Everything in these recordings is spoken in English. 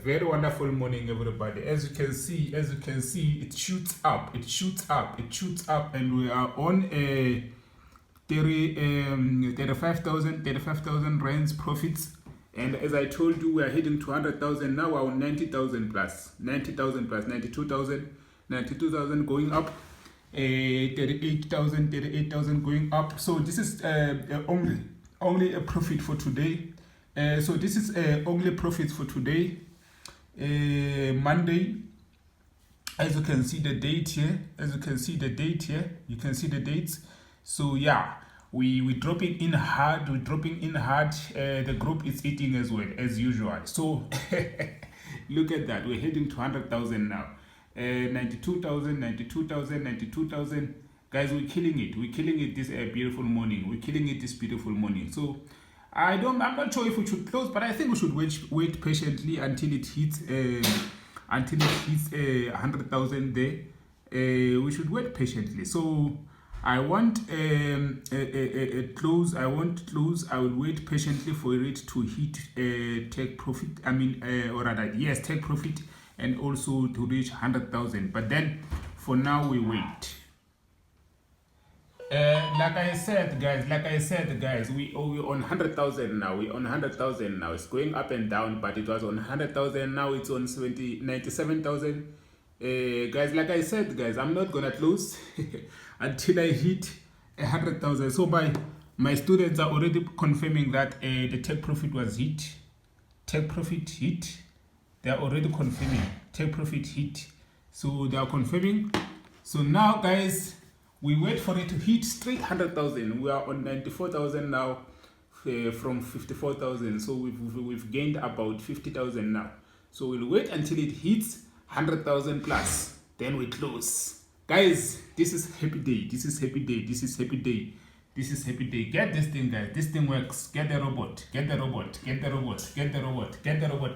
very wonderful morning, everybody. As you can see, it shoots up, and we are on a 35,000 rands profits. And as I told you, we are heading to 100,000 now. We're on 90,000 plus, 90,000 plus, 92,000 going up, 38,000 going up. So this is only a profit for today. So this is only profits for today, Monday. As you can see the date here, you can see the dates. So yeah, we're dropping in hard, the group is eating as well, as usual. So look at that, we're heading to 100,000 now. 92,000. Guys, we're killing it this beautiful morning. So I'm not sure if we should close, but I think we should wait patiently until it hits 100,000 there. We should wait patiently. So I want a close. I will wait patiently for it to hit take profit. Take profit, and also to reach 100,000. But then for now we wait. Like I said, guys, we're on 100,000 now. We're on 100,000 now. It's going up and down, but it was on 100,000. Now it's on 97,000. Guys, like I said, guys, I'm not gonna close until I hit 100,000. So my students are already confirming that the take profit was hit. Take profit hit. They are already confirming take profit hit. So they are confirming. So now, guys, we wait for it to hit straight 100,000. We are on 94,000 now from 54,000. So we've gained about 50,000 now. So we'll wait until it hits 100,000 plus. Then we close. Guys, this is happy day. Get this thing, guys. This thing works. Get the robot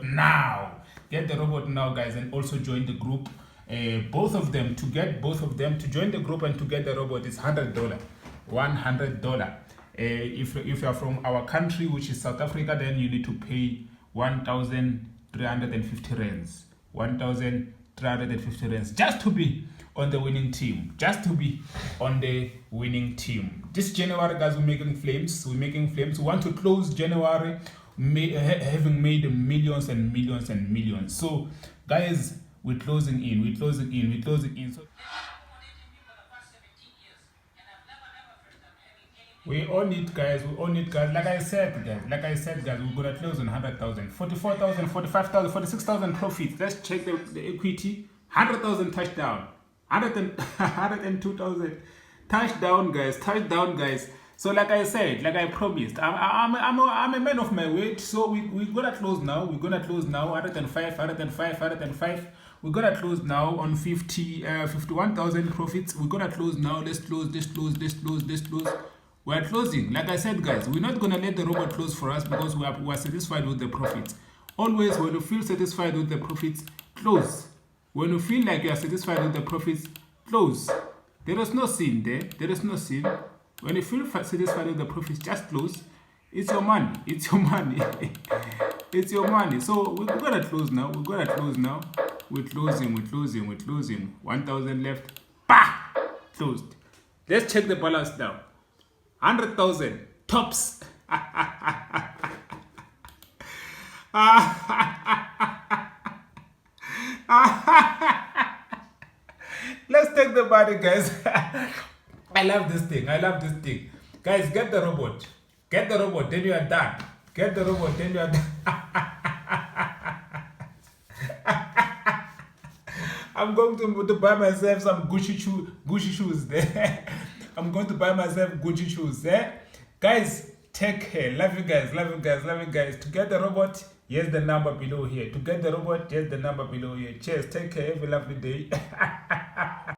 now. Get the robot now, guys, and also join the group. Both of them to join the group and to get the robot is $100. If you are from our country, which is South Africa, then you need to pay 1,350 rands. 1,350 rands just to be on the winning team. This January, guys, we're making flames. We want to close January having made millions and millions. So, guys, we're closing in. So, we own it, guys. Like I said, guys, we're gonna close on 100,000, 44,000, 45,000, 46,000 profits. Let's check the equity. 100,000 touchdown. 102,000 touchdown, guys. So like I said, like I promised, I'm a man of my word. So we're gonna close now. 105. We're gonna close now on 51,000 profits. We're gonna close now. Let's close. We're closing. Like I said, guys, we're not gonna let the robot close for us because we are satisfied with the profits. Always, when you feel satisfied with the profits, close. When you feel like you are satisfied with the profits, close. There is no sin there. When you feel satisfied with the profits, just close. It's your money. It's your money. So we're gonna close now. We're closing. 1,000 left. Bah! Closed. Let's check the balance now. 100,000 tops. Let's take the money, guys. I love this thing. Guys, get the robot, then you are done. I'm going to buy myself some Gucci shoes there. I'm going to buy myself Gucci shoes there. Guys, take care. Love you guys. To get the robot, here's the number below here. Cheers. Take care. Have a lovely day.